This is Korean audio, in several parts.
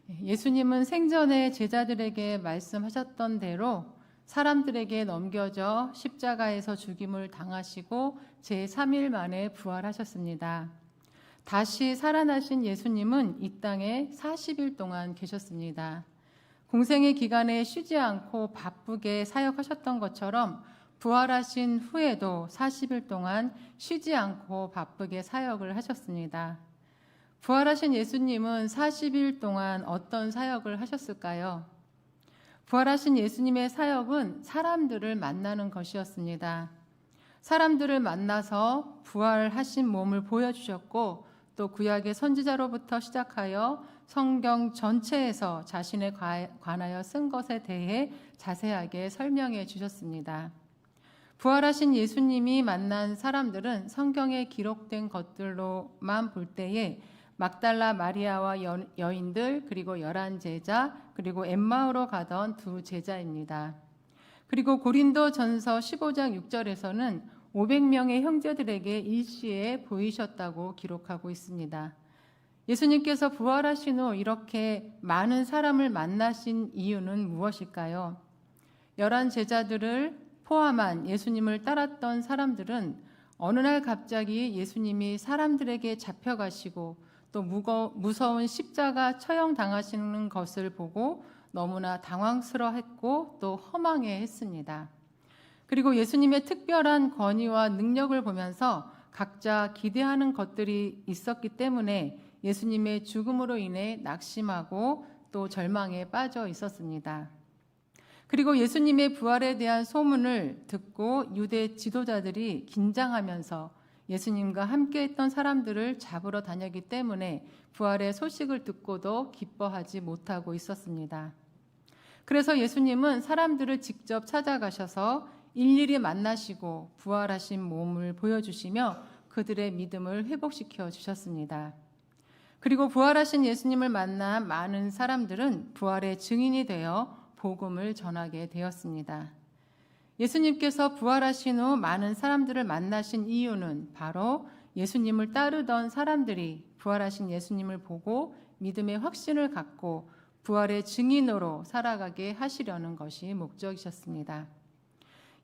예수님은 생전에 제자들에게 말씀하셨던 대로 사람들에게 넘겨져 십자가에서 죽임을 당하시고 제3일 만에 부활하셨습니다. 다시 살아나신 예수님은 이 땅에 40일 동안 계셨습니다. 공생의 기간에 쉬지 않고 바쁘게 사역하셨던 것처럼 부활하신 후에도 40일 동안 쉬지 않고 바쁘게 사역을 하셨습니다. 부활하신 예수님은 40일 동안 어떤 사역을 하셨을까요? 부활하신 예수님의 사역은 사람들을 만나는 것이었습니다. 사람들을 만나서 부활하신 몸을 보여주셨고 또 구약의 선지자로부터 시작하여 성경 전체에서 자신에 관하여 쓴 것에 대해 자세하게 설명해 주셨습니다. 부활하신 예수님이 만난 사람들은 성경에 기록된 것들로만 볼 때에 막달라 마리아와 여인들, 그리고 11제자, 그리고 엠마오로 가던 2제자입니다. 그리고 고린도전서 15장 6절에서는 500명의 형제들에게 일시에 보이셨다고 기록하고 있습니다. 예수님께서 부활하신 후 이렇게 많은 사람을 만나신 이유는 무엇일까요? 11제자들을 포함한 예수님을 따랐던 사람들은 어느 날 갑자기 예수님이 사람들에게 잡혀가시고 또 무서운 십자가 처형당하시는 것을 보고 너무나 당황스러워했고 또 허망해했습니다. 그리고 예수님의 특별한 권위와 능력을 보면서 각자 기대하는 것들이 있었기 때문에 예수님의 죽음으로 인해 낙심하고 또 절망에 빠져 있었습니다. 그리고 예수님의 부활에 대한 소문을 듣고 유대 지도자들이 긴장하면서 예수님과 함께 했던 사람들을 잡으러 다녔기 때문에 부활의 소식을 듣고도 기뻐하지 못하고 있었습니다. 그래서 예수님은 사람들을 직접 찾아가셔서 일일이 만나시고 부활하신 몸을 보여주시며 그들의 믿음을 회복시켜 주셨습니다. 그리고 부활하신 예수님을 만난 많은 사람들은 부활의 증인이 되어 복음을 전하게 되었습니다. 예수님께서 부활하신 후 많은 사람들을 만나신 이유는 바로 예수님을 따르던 사람들이 부활하신 예수님을 보고 믿음의 확신을 갖고 부활의 증인으로 살아가게 하시려는 것이 목적이셨습니다.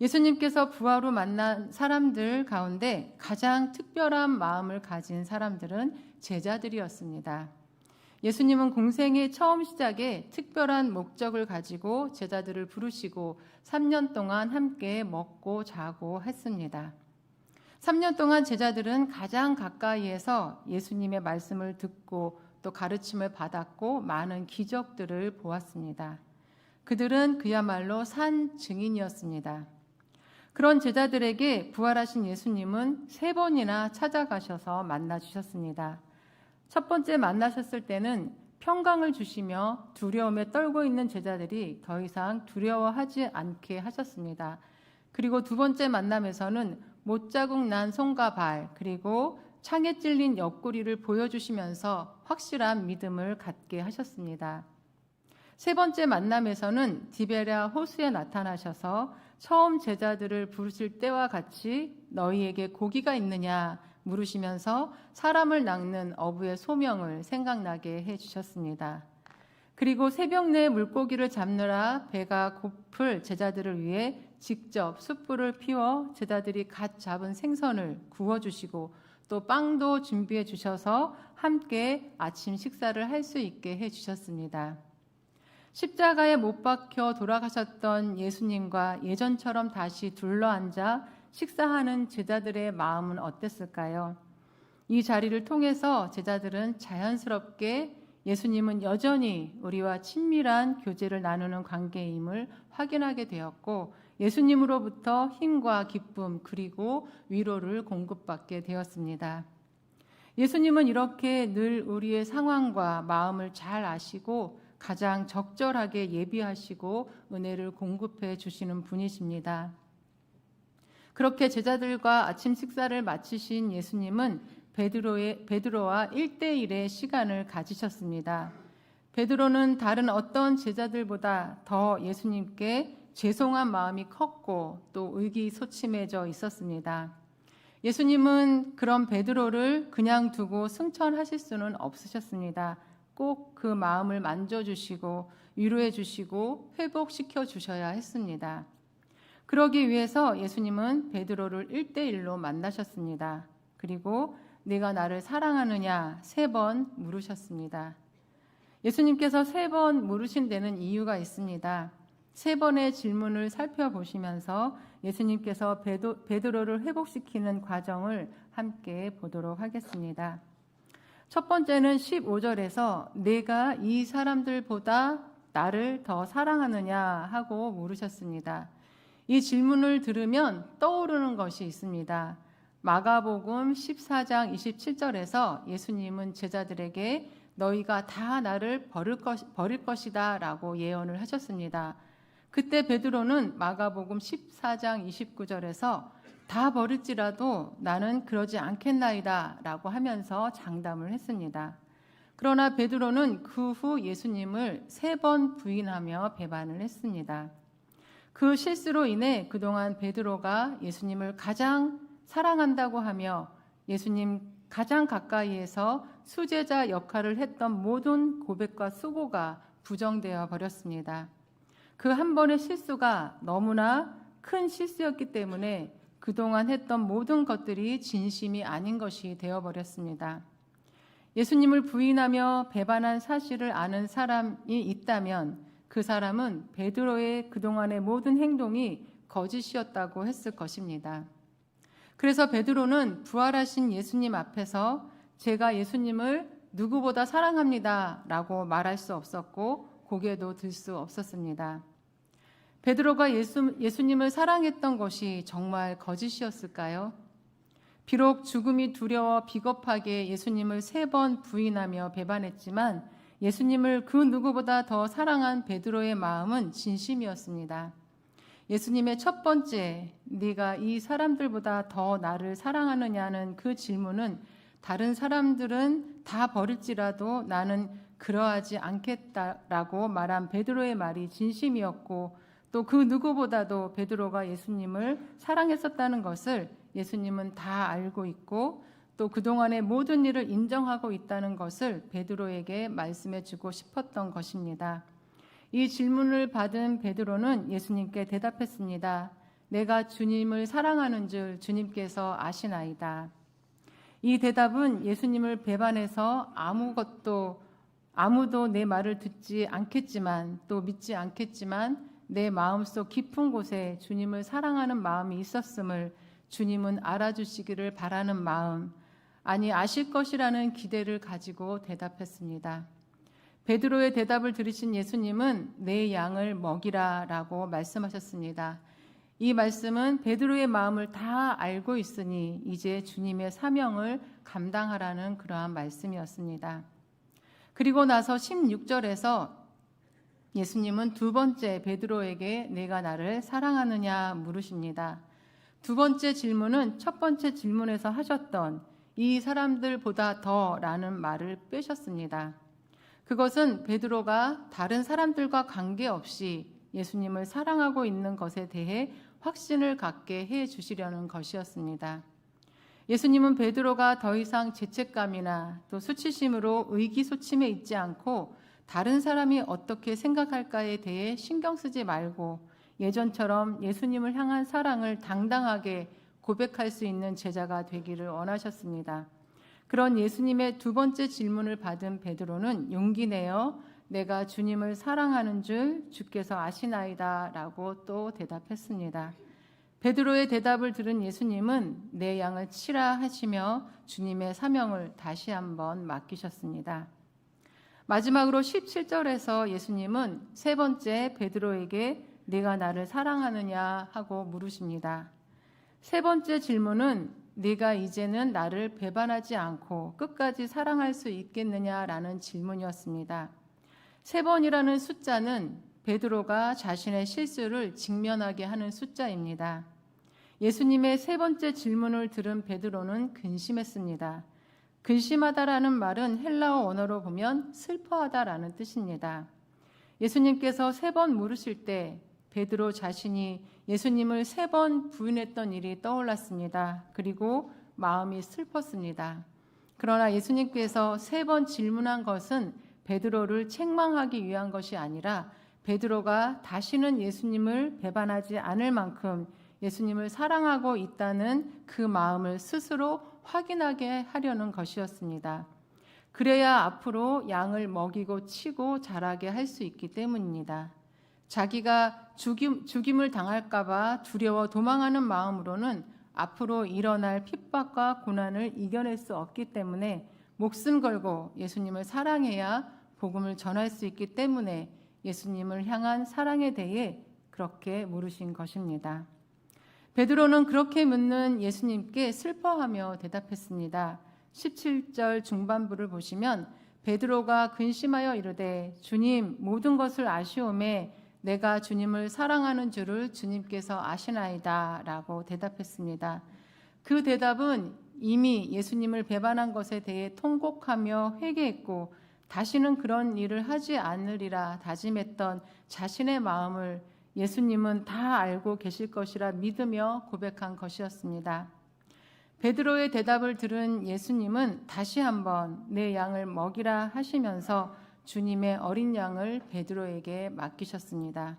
예수님께서 부활 후 만난 사람들 가운데 가장 특별한 마음을 가진 사람들은 제자들이었습니다. 예수님은 공생의 처음 시작에 특별한 목적을 가지고 제자들을 부르시고 3년 동안 함께 먹고 자고 했습니다. 3년 동안 제자들은 가장 가까이에서 예수님의 말씀을 듣고 또 가르침을 받았고 많은 기적들을 보았습니다. 그들은 그야말로 산 증인이었습니다. 그런 제자들에게 부활하신 예수님은 3번이나 찾아가셔서 만나주셨습니다. 첫 번째 만나셨을 때는 평강을 주시며 두려움에 떨고 있는 제자들이 더 이상 두려워하지 않게 하셨습니다. 그리고 두 번째 만남에서는 못자국 난 손과 발 그리고 창에 찔린 옆구리를 보여주시면서 확실한 믿음을 갖게 하셨습니다. 세 번째 만남에서는 디베랴 호수에 나타나셔서 처음 제자들을 부르실 때와 같이 너희에게 고기가 있느냐 물으시면서 사람을 낚는 어부의 소명을 생각나게 해주셨습니다. 그리고 새벽 내 물고기를 잡느라 배가 고플 제자들을 위해 직접 숯불을 피워 제자들이 갓 잡은 생선을 구워주시고 또 빵도 준비해 주셔서 함께 아침 식사를 할 수 있게 해주셨습니다. 십자가에 못 박혀 돌아가셨던 예수님과 예전처럼 다시 둘러앉아 식사하는 제자들의 마음은 어땠을까요? 이 자리를 통해서 제자들은 자연스럽게 예수님은 여전히 우리와 친밀한 교제를 나누는 관계임을 확인하게 되었고 예수님으로부터 힘과 기쁨 그리고 위로를 공급받게 되었습니다. 예수님은 이렇게 늘 우리의 상황과 마음을 잘 아시고 가장 적절하게 예비하시고 은혜를 공급해 주시는 분이십니다. 그렇게 제자들과 아침 식사를 마치신 예수님은 베드로와 1대1의 시간을 가지셨습니다. 베드로는 다른 어떤 제자들보다 더 예수님께 죄송한 마음이 컸고 또 의기소침해져 있었습니다. 예수님은 그런 베드로를 그냥 두고 승천하실 수는 없으셨습니다. 꼭 그 마음을 만져주시고 위로해 주시고 회복시켜 주셔야 했습니다. 그러기 위해서 예수님은 베드로를 1대1로 만나셨습니다. 그리고 네가 나를 사랑하느냐 3번 물으셨습니다. 예수님께서 3번 물으신 데는 이유가 있습니다. 3번의 질문을 살펴보시면서 예수님께서 베드로를 회복시키는 과정을 함께 보도록 하겠습니다. 첫 번째는 15절에서 내가 이 사람들보다 나를 더 사랑하느냐 하고 물으셨습니다. 이 질문을 들으면 떠오르는 것이 있습니다. 마가복음 14장 27절에서 예수님은 제자들에게 너희가 다 나를 버릴 것이다 라고 예언을 하셨습니다. 그때 베드로는 마가복음 14장 29절에서 다 버릴지라도 나는 그러지 않겠나이다 라고 하면서 장담을 했습니다. 그러나 베드로는 그 후 예수님을 3번 부인하며 배반을 했습니다. 그 실수로 인해 그동안 베드로가 예수님을 가장 사랑한다고 하며 예수님 가장 가까이에서 수제자 역할을 했던 모든 고백과 수고가 부정되어 버렸습니다. 그 한 번의 실수가 너무나 큰 실수였기 때문에 그동안 했던 모든 것들이 진심이 아닌 것이 되어버렸습니다. 예수님을 부인하며 배반한 사실을 아는 사람이 있다면 그 사람은 베드로의 그동안의 모든 행동이 거짓이었다고 했을 것입니다. 그래서 베드로는 부활하신 예수님 앞에서 제가 예수님을 누구보다 사랑합니다 라고 말할 수 없었고 고개도 들 수 없었습니다. 베드로가 예수님을 사랑했던 것이 정말 거짓이었을까요? 비록 죽음이 두려워 비겁하게 예수님을 3번 부인하며 배반했지만 예수님을 그 누구보다 더 사랑한 베드로의 마음은 진심이었습니다. 예수님의 첫 번째 네가 이 사람들보다 더 나를 사랑하느냐는 그 질문은 다른 사람들은 다 버릴지라도 나는 그러하지 않겠다라고 말한 베드로의 말이 진심이었고 또 그 누구보다도 베드로가 예수님을 사랑했었다는 것을 예수님은 다 알고 있고 또 그동안의 모든 일을 인정하고 있다는 것을 베드로에게 말씀해 주고 싶었던 것입니다. 이 질문을 받은 베드로는 예수님께 대답했습니다. 내가 주님을 사랑하는 줄 주님께서 아시나이다. 이 대답은 예수님을 배반해서 아무도 내 말을 듣지 않겠지만 또 믿지 않겠지만 내 마음속 깊은 곳에 주님을 사랑하는 마음이 있었음을 주님은 알아주시기를 바라는 마음, 아니 아실 것이라는 기대를 가지고 대답했습니다. 베드로의 대답을 들으신 예수님은 내 양을 먹이라 라고 말씀하셨습니다. 이 말씀은 베드로의 마음을 다 알고 있으니 이제 주님의 사명을 감당하라는 그러한 말씀이었습니다. 그리고 나서 16절에서 예수님은 두 번째 베드로에게 내가 나를 사랑하느냐 물으십니다. 두 번째 질문은 첫 번째 질문에서 하셨던 이 사람들보다 더라는 말을 빼셨습니다. 그것은 베드로가 다른 사람들과 관계없이 예수님을 사랑하고 있는 것에 대해 확신을 갖게 해 주시려는 것이었습니다. 예수님은 베드로가 더 이상 죄책감이나 또 수치심으로 의기소침해 있지 않고 다른 사람이 어떻게 생각할까에 대해 신경 쓰지 말고 예전처럼 예수님을 향한 사랑을 당당하게 고백할 수 있는 제자가 되기를 원하셨습니다. 그런 예수님의 두 번째 질문을 받은 베드로는 용기 내어 내가 주님을 사랑하는 줄 주께서 아시나이다 라고 또 대답했습니다. 베드로의 대답을 들은 예수님은 내 양을 치라 하시며 주님의 사명을 다시 한번 맡기셨습니다. 마지막으로 17절에서 예수님은 세 번째 베드로에게 네가 나를 사랑하느냐 하고 물으십니다. 세 번째 질문은 네가 이제는 나를 배반하지 않고 끝까지 사랑할 수 있겠느냐라는 질문이었습니다. 3번이라는 숫자는 베드로가 자신의 실수를 직면하게 하는 숫자입니다. 예수님의 세 번째 질문을 들은 베드로는 근심했습니다. 근심하다라는 말은 헬라어 원어로 보면 슬퍼하다라는 뜻입니다. 예수님께서 3번 물으실 때 베드로 자신이 예수님을 3번 부인했던 일이 떠올랐습니다. 그리고 마음이 슬펐습니다. 그러나 예수님께서 3번 질문한 것은 베드로를 책망하기 위한 것이 아니라 베드로가 다시는 예수님을 배반하지 않을 만큼 예수님을 사랑하고 있다는 그 마음을 스스로 확인하게 하려는 것이었습니다. 그래야 앞으로 양을 먹이고 치고 자라게 할 수 있기 때문입니다. 자기가 죽임을 당할까 봐 두려워 도망하는 마음으로는 앞으로 일어날 핍박과 고난을 이겨낼 수 없기 때문에 목숨 걸고 예수님을 사랑해야 복음을 전할 수 있기 때문에 예수님을 향한 사랑에 대해 그렇게 물으신 것입니다. 베드로는 그렇게 묻는 예수님께 슬퍼하며 대답했습니다. 17절 중반부를 보시면 베드로가 근심하여 이르되 주님 모든 것을 아시오매 내가 주님을 사랑하는 줄을 주님께서 아시나이다 라고 대답했습니다. 그 대답은 이미 예수님을 배반한 것에 대해 통곡하며 회개했고 다시는 그런 일을 하지 않으리라 다짐했던 자신의 마음을 예수님은 다 알고 계실 것이라 믿으며 고백한 것이었습니다. 베드로의 대답을 들은 예수님은 다시 한번 내 양을 먹이라 하시면서 주님의 어린 양을 베드로에게 맡기셨습니다.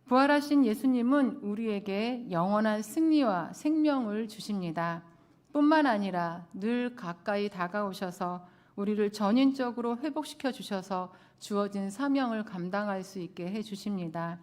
부활하신 예수님은 우리에게 영원한 승리와 생명을 주십니다. 뿐만 아니라 늘 가까이 다가오셔서 우리를 전인적으로 회복시켜 주셔서 주어진 사명을 감당할 수 있게 해 주십니다.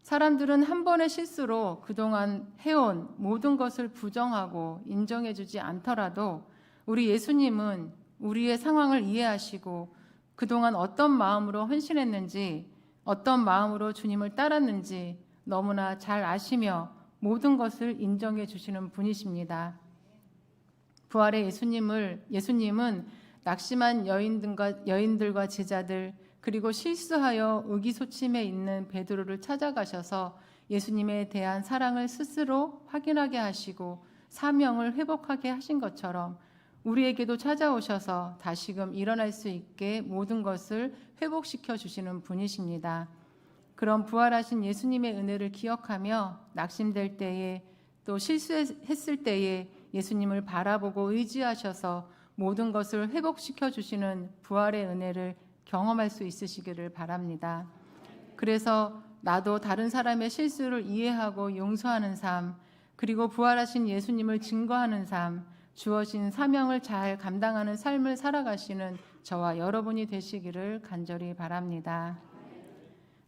사람들은 한 번의 실수로 그동안 해온 모든 것을 부정하고 인정해 주지 않더라도 우리 예수님은 우리의 상황을 이해하시고 그동안 어떤 마음으로 헌신했는지 어떤 마음으로 주님을 따랐는지 너무나 잘 아시며 모든 것을 인정해 주시는 분이십니다. 부활의 예수님은 낙심한 여인들과 제자들 그리고 실수하여 의기소침해 있는 베드로를 찾아가셔서 예수님에 대한 사랑을 스스로 확인하게 하시고 사명을 회복하게 하신 것처럼 우리에게도 찾아오셔서 다시금 일어날 수 있게 모든 것을 회복시켜 주시는 분이십니다. 그런 부활하신 예수님의 은혜를 기억하며 낙심될 때에 또 실수했을 때에 예수님을 바라보고 의지하셔서 모든 것을 회복시켜 주시는 부활의 은혜를 경험할 수 있으시기를 바랍니다. 그래서 나도 다른 사람의 실수를 이해하고 용서하는 삶, 그리고 부활하신 예수님을 증거하는 삶, 주어진 사명을 잘 감당하는 삶을 살아가시는 저와 여러분이 되시기를 간절히 바랍니다.